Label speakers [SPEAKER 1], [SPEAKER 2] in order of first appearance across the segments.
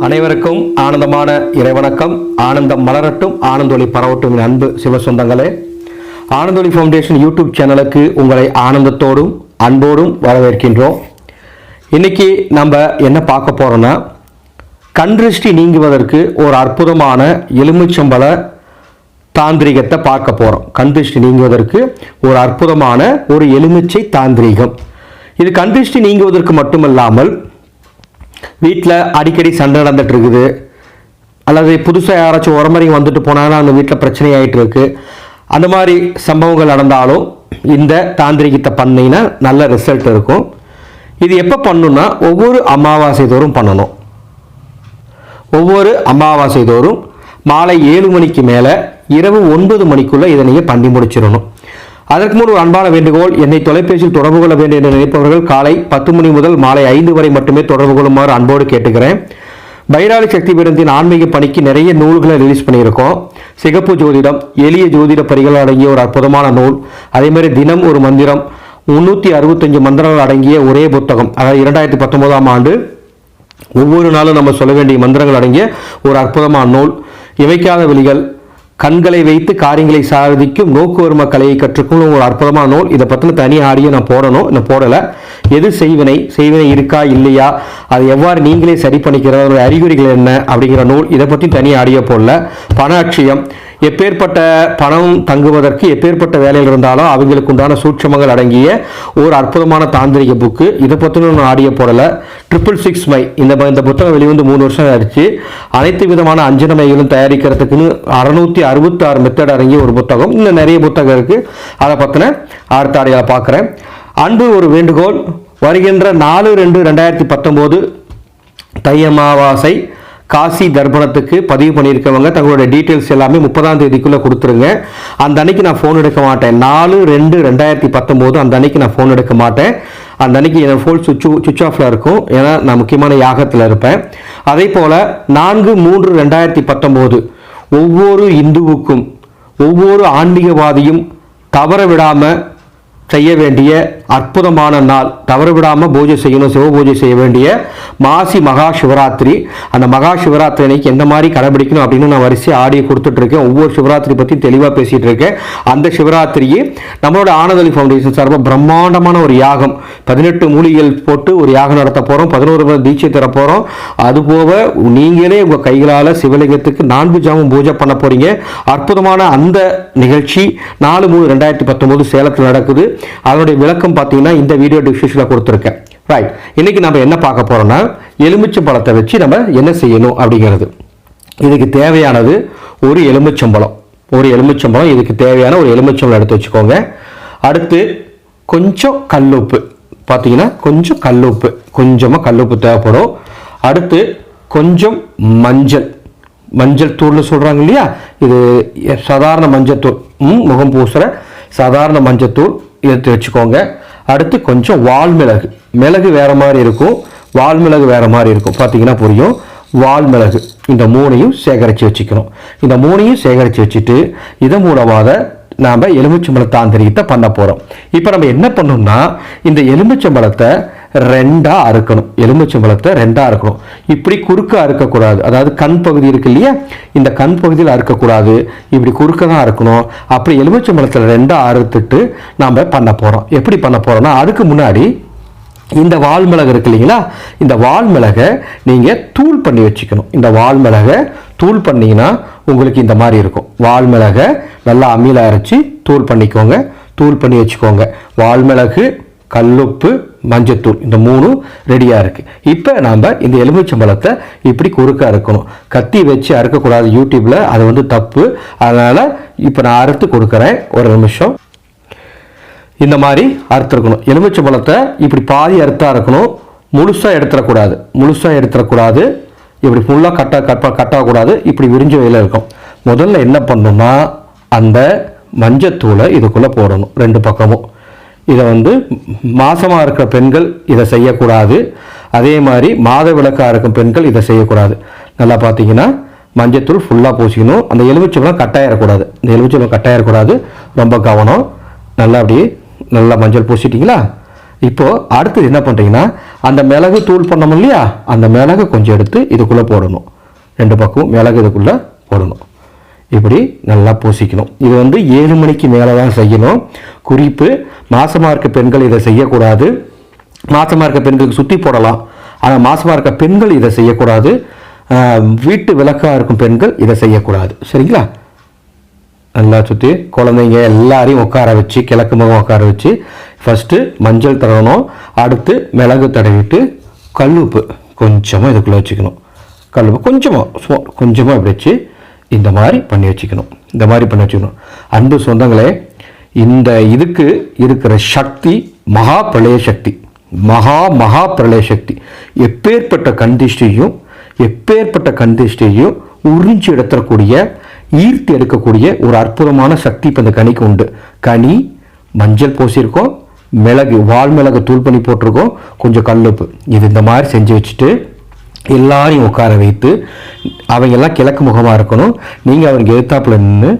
[SPEAKER 1] அனைவருக்கும் ஆனந்தமான இறைவணக்கம். ஆனந்தம் மலரட்டும், ஆனந்தொளி பரவட்டும். அன்பு சிவ சொந்தங்களே, ஆனந்தொளி ஃபவுண்டேஷன் யூடியூப் சேனலுக்கு உங்களை ஆனந்தத்தோடும் அன்போடும் வரவேற்கின்றோம். இன்னைக்கு நம்ம என்ன பார்க்க போறோம்னா, கண்திருஷ்டி நீங்குவதற்கு ஒரு அற்புதமான எலுமிச்சம்பழ தாந்திரிகத்தை பார்க்க போறோம். கண்திருஷ்டி நீங்குவதற்கு ஒரு அற்புதமான ஒரு எலுமிச்சை தாந்திரிகம். இது கண்திருஷ்டி நீங்குவதற்கு மட்டுமல்லாமல், வீட்டில் அடிக்கடி சண்டை நடந்துட்டு இருக்குது, அல்லது புதுசாக யாராச்சும் உரமறைங்க வந்துட்டு போனாலும் அந்த வீட்டில் பிரச்சனை ஆகிட்டு இருக்கு, அந்த மாதிரி சம்பவங்கள் நடந்தாலும் இந்த தாந்திரிகத்தை பண்ணினா நல்ல ரிசல்ட் இருக்கும். இது எப்போ பண்ணணும்னா, ஒவ்வொரு அமாவாசை தோறும் பண்ணணும். ஒவ்வொரு அமாவாசை தோறும் மாலை 7 மணிக்கு மேலே இரவு 9 மணிக்குள்ளே இதை நீங்கள் பண்ணி முடிச்சிடணும். அதற்கு முன் ஒரு அன்பான வேண்டுகோள், என்னை தொலைபேசியில் தொடர்பு கொள்ள வேண்டும் என்று நினைப்பவர்கள் காலை 10 மணி முதல் மாலை 5 வரை மட்டுமே தொடர்பு கொள்ளுமாறு அன்போடு கேட்டுக்கிறேன். பைராளி சக்தி பீடத்தின் ஆன்மீக பணிக்கு நிறைய நூல்களை ரிலீஸ் பண்ணியிருக்கோம். சிகப்பு ஜோதிடம், எளிய ஜோதிட பரிகள் அடங்கிய ஒரு அற்புதமான நூல், அதே மாதிரி தினம் ஒரு மந்திரம், 365 மந்திரங்கள் அடங்கிய ஒரே புத்தகம், அதாவது 2019ஆம் ஆண்டு ஒவ்வொரு நாளும் நம்ம சொல்ல வேண்டிய மந்திரங்கள் அடங்கிய ஒரு அற்புதமான நூல், இமைக்காத விழிகள், கண்களை வைத்து காரியங்களை சாதிக்கும் நோக்குவர்ம கலையை கற்றுக்கொள்ளும் ஒரு அற்புதமான நூல். இதை பற்றின தனி ஆடியோ நான் போடணும், இன்னும் போடலை. எது செய்வினை இருக்கா இல்லையா, அது எவ்வாறு நீங்களே சரி பண்ணிக்கிறது, அறிகுறிகள் என்ன அப்படிங்கிற நூல், இதை பற்றி தனி ஆடியோ போடல. பண அட்சயம், எப்பேற்பட்ட பணம் தங்குவதற்கு எப்பேற்பட்ட வேலைகள் இருந்தாலும் அவங்களுக்கு உண்டான சூட்சமங்கள் அடங்கிய ஒரு அற்புதமான தாந்திரிக புக்கு, இதை பற்றின நான் ஆடியோ போடலை. 666 மை, இந்த புத்தகம் வெளிவந்து 3 வருஷம் ஆயிடுச்சு. அனைத்து விதமான அஞ்சனமைகளும் தயாரிக்கிறதுக்குன்னு 666 மெத்தட் அடங்கிய ஒரு புத்தகம். இன்னும் நிறைய புத்தகம் இருக்குது, அதை பற்றின அடுத்த ஆடியோவை பார்க்குறேன். அன்பு ஒரு வேண்டுகோள், வருகின்ற 4/2/2019 தை அமாவாசை காசி தர்ப்பணத்துக்கு பதிவு பண்ணியிருக்கவங்க தங்களுடைய டீட்டெயில்ஸ் எல்லாமே 30ஆம் தேதிக்குள்ளே கொடுத்துருங்க. அந்த அன்னைக்கு நான் ஃபோன் எடுக்க மாட்டேன். 4/2/2019 அந்த அன்னைக்கு நான் ஃபோன் எடுக்க மாட்டேன். அந்த அன்னைக்கு என் ஃபோன் சுவிட்ச் ஆஃபில் இருக்கும், ஏன்னா நான் முக்கியமான யாகத்தில் இருப்பேன். அதே போல் 4/3/2019 ஒவ்வொரு இந்துவுக்கும் ஒவ்வொரு ஆன்மீகவாதியும் தவற விடாமல் செய்ய வேண்டிய அற்புதமான நாள், தவறு விடாமல் பூஜை செய்யணும், சிவ பூஜை செய்ய வேண்டிய மாசி மகா சிவராத்திரி. அந்த மகா சிவராத்திரி அன்னைக்கு எந்த மாதிரி கடைபிடிக்கணும் அப்படின்னு நான் வரிசை ஆடியோ கொடுத்துட்ருக்கேன். ஒவ்வொரு சிவராத்திரி பற்றி தெளிவாக பேசிகிட்டு இருக்கேன். அந்த சிவராத்திரியை நம்மளோட ஆனந்தொளி ஃபவுண்டேஷன் சார்பாக பிரம்மாண்டமான ஒரு யாகம், 18 மூலிகைகள் போட்டு ஒரு யாகம் நடத்த போகிறோம். 11 தீட்சை தர போகிறோம். அதுபோக நீங்களே உங்கள் கைகளால் சிவலிங்கத்துக்கு 4 ஜாமம் பூஜை பண்ண போகிறீங்க. அற்புதமான அந்த நிகழ்ச்சி 4/3/2019 சேலத்தில் நடக்குது. அதனுடைய விளக்கம் பார்த்தீங்கன்னா இந்த வீடியோ டிஸ்கிரிப்ஷனில் கொடுத்துருக்கேன். ரைட், இன்னைக்கு நம்ம என்ன பார்க்க போறோம்னா, எலுமிச்சை பழத்தை வச்சு நம்ம என்ன செய்யணும் அப்படிங்கிறது. இதுக்கு தேவையானது ஒரு எலுமிச்சம்பழம். இதுக்கு தேவையான ஒரு எலுமிச்சம்பழம் எடுத்து வச்சுக்கோங்க. அடுத்து கொஞ்சம் கல்லுப்பு, பார்த்தீங்கன்னா கொஞ்சம் கல்லுப்பு, கொஞ்சமாக கல்லுப்பு தேவைப்படும். அடுத்து கொஞ்சம் மஞ்சள் தூள்னு சொல்கிறாங்க இல்லையா, இது சாதாரண மஞ்சள் தூள், முகம் பூசுகிற சாதாரண மஞ்சள் தூள் எடுத்து வச்சுக்கோங்க. அடுத்து கொஞ்சம் வால்மிளகு, மிளகு வேறு மாதிரி இருக்கும், வால்மிளகு வேறு மாதிரி இருக்கும், பார்த்தீங்கன்னா புரியும். வால்மிளகு, இந்த 3ஐயும் சேகரித்து வச்சுக்கணும். இந்த 3ஐயும் சேகரித்து வச்சுட்டு இதன் மூலமாக நாம் எலுமிச்சம்பழ தாந்திரிகத்தை பண்ண போகிறோம். இப்போ நம்ம என்ன பண்ணோம்னா, இந்த எலுமிச்சம்பழத்தை 2ஆ அறுக்கணும். எலுமிச்சம்பழத்தை 2ஆ அறுக்கணும். இப்படி குறுக்க அறுக்கக்கூடாது, அதாவது கண் பகுதி இருக்கு இல்லையா, இந்த கண் பகுதியில் அறுக்கக்கூடாது, இப்படி குறுக்க தான் அறுக்கணும். அப்படி எலுமிச்சம்பழத்தில் 2ஆ அறுத்துட்டு நாம் பண்ண போகிறோம். எப்படி பண்ண போகிறோம்னா, அதுக்கு முன்னாடி இந்த வால்மிளகு இருக்கு இல்லைங்களா, இந்த வால்மிளகை நீங்கள் தூள் பண்ணி வச்சுக்கணும். இந்த வால்மிளகை தூள் பண்ணிங்கன்னா உங்களுக்கு இந்த மாதிரி இருக்கும். வால்மிளகை நல்லா அம்மியில் அரைச்சி தூள் பண்ணிக்கோங்க, தூள் பண்ணி வச்சுக்கோங்க. வால்மிளகு, கல்லுப்பு, மஞ்சத்தூள், இந்த 3 ரெடியாக இருக்குது. இப்போ நாம் இந்த எலுமிச்சம்பழத்தை இப்படி குறுக்க அறுக்கணும். கத்தி வச்சு அறுக்கக்கூடாது, யூடியூப்பில் அது தப்பு. அதனால் இப்போ நான் அறுத்து கொடுக்குறேன், ஒரு நிமிஷம். இந்த மாதிரி அறுத்துருக்கணும். எலுமிச்சம்பழத்தை இப்படி பாதி அறுத்தா இருக்கணும், முழுசாக எடுத்துடக்கூடாது. இப்படி ஃபுல்லாக கட்டக்கூடாது, இப்படி விரிஞ்ச வகையில் இருக்கும். முதல்ல என்ன பண்ணணும்னா, அந்த மஞ்சத்தூளை இதுக்குள்ளே போடணும் 2 பக்கமும். இதை மாசமாக இருக்கிற பெண்கள் இதை செய்யக்கூடாது. அதே மாதிரி மாத விளக்காக இருக்கும் பெண்கள் இதை செய்யக்கூடாது. நல்லா பார்த்தீங்கன்னா மஞ்சத்தூள் ஃபுல்லாக பூசிக்கணும். அந்த எலுமிச்சம்பழம் கட்டாயிடக்கூடாது, ரொம்ப கவனம். நல்லா அப்படியே நல்லா மஞ்சள் பூசிட்டிங்களா, இப்போது அடுத்தது என்ன பண்ணுறீங்கன்னா, அந்த மிளகு தூள் பண்ணோம் இல்லையா, அந்த மிளகு கொஞ்சம் எடுத்து இதுக்குள்ளே போடணும். 2 பக்கமும் மிளகு இதுக்குள்ளே போடணும். இப்படி நல்லா பூசிக்கணும். இது 7 மணிக்கு மேலே தான் செய்யணும். குறிப்பு, மாசமாக இருக்க பெண்கள் இதை செய்யக்கூடாது. மாசமாக இருக்க பெண்களுக்கு சுற்றி போடலாம், ஆனால் மாசமாக இருக்க பெண்கள் இதை செய்யக்கூடாது. வீட்டு விளக்காக இருக்கும் பெண்கள் இதை செய்யக்கூடாது. சரிங்களா? நல்லா சுற்றி குழந்தைங்க எல்லாரையும் உட்கார வச்சு, கிழக்கு முகம் உட்கார வச்சு, ஃபஸ்ட்டு மஞ்சள் தடவணும். அடுத்து மிளகு தடவிட்டு கல்லுப்பு கொஞ்சமாக இதுக்குள்ளே வச்சுக்கணும். கல்லுப்பு கொஞ்சமாக இப்படி வச்சு இந்த மாதிரி பண்ணி வச்சுக்கணும். அன்பு சொந்தங்களே, இந்த இதுக்கு இருக்கிற சக்தி மகா பிரளய சக்தி. மகா பிரளய சக்தி. எப்பேற்பட்ட கந்திஷ்டியையும் உறிஞ்சி எடுத்துக்கூடிய, ஈர்த்து எடுக்கக்கூடிய ஒரு அற்புதமான சக்தி இப்போ இந்த கனிக்கு உண்டு. கனி, மஞ்சள் பூசியிருக்கோம், மிளகு, வால் மிளகு தூள் பண்ணி போட்டிருக்கோம், கொஞ்சம் கல்லுப்பு. இது இந்த மாதிரி செஞ்சு வச்சுட்டு எல்லாரையும் உட்கார வைத்து, அவங்க எல்லாம் கிழக்கு முகமாக இருக்கணும். நீங்கள் அவருக்கு எதிர்த்தாப்புல நின்று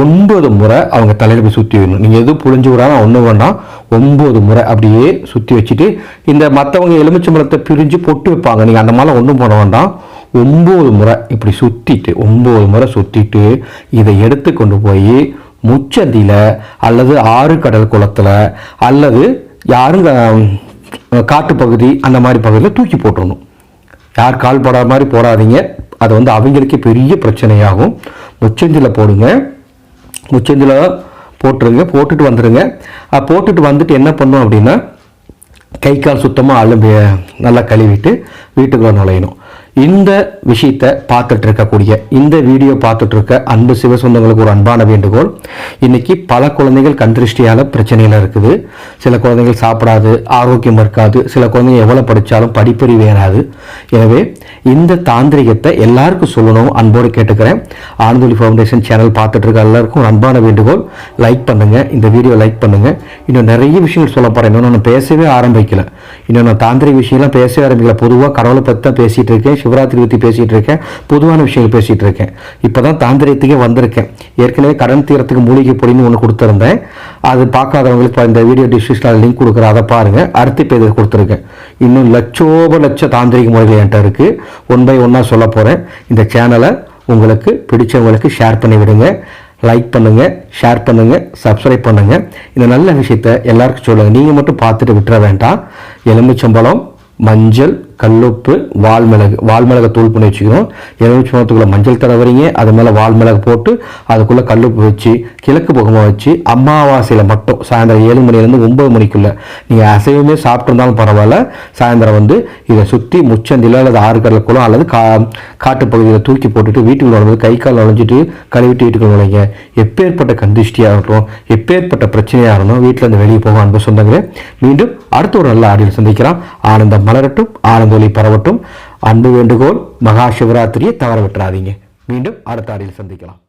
[SPEAKER 1] 9 முறை அவங்க தலையில் போய் சுற்றி வைக்கணும். நீங்கள் எதுவும் புழிஞ்சு விடாம ஒன்றும் வேண்டாம், 9 முறை அப்படியே சுற்றி வச்சுட்டு, இந்த மற்றவங்க எலுமிச்சம்பழத்தை பிரிஞ்சு பொட்டு வைப்பாங்க, நீங்கள் அந்த மாதிரிலாம் ஒன்றும் போட வேண்டாம். 9 முறை இப்படி சுற்றிட்டு, 9 முறை சுற்றிட்டு இதை எடுத்து கொண்டு போய் முச்சந்தியில் அல்லது ஆறு கடல் குளத்தில் அல்லது யாரும் காட்டுப்பகுதி அந்த மாதிரி பகுதியில் தூக்கி போட்டுடணும். யார் கால் படாத மாதிரி போடாதீங்க, அது அவங்களுக்கே பெரிய பிரச்சனையாகும். முச்சந்தியில் போடுங்க, முச்சந்தியில் போட்டுருங்க, போட்டுட்டு வந்துடுங்க. போட்டுட்டு வந்துட்டு என்ன பண்ணணும் அப்படின்னா, கை கால் சுத்தமாக நல்லா கழுவிட்டு வீட்டுக்குள்ளே நுழையணும். இந்த விஷயத்தை பார்த்துட்டு இருக்கக்கூடிய, இந்த வீடியோ பார்த்துட்டு இருக்க அன்பு சிவசொந்தங்களுக்கு ஒரு அன்பான வேண்டுகோள். இன்னைக்கு பல குழந்தைகள் கண் திருஷ்டியால் பிரச்சனையில் இருக்குது. சில குழந்தைகள் சாப்பிடாது, ஆரோக்கியம் இருக்காது. சில குழந்தைங்க எவ்வளோ படித்தாலும் படிப்பறிவு ஏறாது. எனவே இந்த தாந்திரிகத்தை எல்லாருக்கும் சொல்லணும், அன்போடு கேட்டுக்கிறேன். ஆனந்தொலி ஃபவுண்டேஷன் சேனல் பார்த்துட்டு இருக்க எல்லாருக்கும் ஒரு அன்பான வேண்டுகோள். லைக் பண்ணுங்கள், இந்த வீடியோ லைக் பண்ணுங்கள். இன்னும் நிறைய விஷயங்கள் சொல்ல போகிறேன். இன்னும் நான் பேசவே ஆரம்பிக்கல. இன்னும் நான் தாந்திரிக விஷயம்லாம் பேசவே ஆரம்பிக்கல. பொதுவாக கடவுளை பற்றி தான் பேசிகிட்டு இருக்கேன், சிவராத்திரி பற்றி பேசிகிட்டு இருக்கேன், பொதுவான விஷயங்கள் பேசிகிட்டு இருக்கேன். இப்போ தான் தாந்திரியத்துக்கே வந்திருக்கேன். ஏற்கனவே கடன் தீரத்துக்கு மூலிகை பொடின்னு ஒன்று கொடுத்துருந்தேன். அது பார்க்காதவங்களுக்கு இந்த வீடியோ டிஸ்கிரிப்ஷனில் லிங்க் கொடுக்குறேன், அதை பாருங்கள். அடுத்து இப்போ இதை கொடுத்துருக்கேன். இன்னும் லட்ச தாந்திரிக முறைகள் என்கிட்ட இருக்குது. 1 by 1 சொல்ல போகிறேன். இந்த சேனலை உங்களுக்கு பிடிச்சவங்களுக்கு ஷேர் பண்ணி விடுங்க. லைக் பண்ணுங்கள், ஷேர் பண்ணுங்கள், சப்ஸ்கிரைப் பண்ணுங்கள். இந்த நல்ல விஷயத்தை எல்லாருக்கும் சொல்லுங்கள். நீங்கள் மட்டும் பார்த்துட்டு விட்டுற வேண்டாம். எலுமிச்சம்பழம், மஞ்சள், கல்லுப்பு, வால்மிளகு தூள் பண்ணி வச்சுக்கணும். எலுமிச்சம்பழத்துக்குள்ளே மஞ்சள் தடவறீங்க, அது மேலே வால்மிளகு போட்டு அதுக்குள்ளே கல்லுப்பு வச்சு கிழக்கு முகமாக வச்சு அமாவாசையில் மட்டும் சாயந்தரம் 7 மணிலேருந்து 9 மணிக்குள்ளே நீங்கள் அசைவமே சாப்பிட்ருந்தாலும் பரவாயில்ல, சாயந்தரம் இதை சுற்றி முச்சந்தில் அல்லது ஆறு கடல் குளம் அல்லது காட்டுப்பகுதியில் தூக்கி போட்டுட்டு வீட்டுக்குள்ள நுழைஞ்சு கை கால் நுழைஞ்சிட்டு கழுவிட்டு வீட்டுக்குள்ள நுழைங்க. எப்பேற்பட்ட கந்திஷ்டியாக இருக்கட்டும், எப்பேற்பட்ட பிரச்சனையாக இருக்கணும், வீட்டில் இருந்து வெளியே போக அன்பு சொந்தங்களே. மீண்டும் அடுத்த ஒரு நல்ல ஆடியில் சந்திக்கலாம். ஆனந்தம் மலரட்டும், ஆனந்தொலி பரவட்டும். அன்பு வேண்டுகோள், மகா சிவராத்திரியை தவற விட்டுறாதீங்க. மீண்டும் அடுத்த ஆடியில் சந்திக்கலாம்.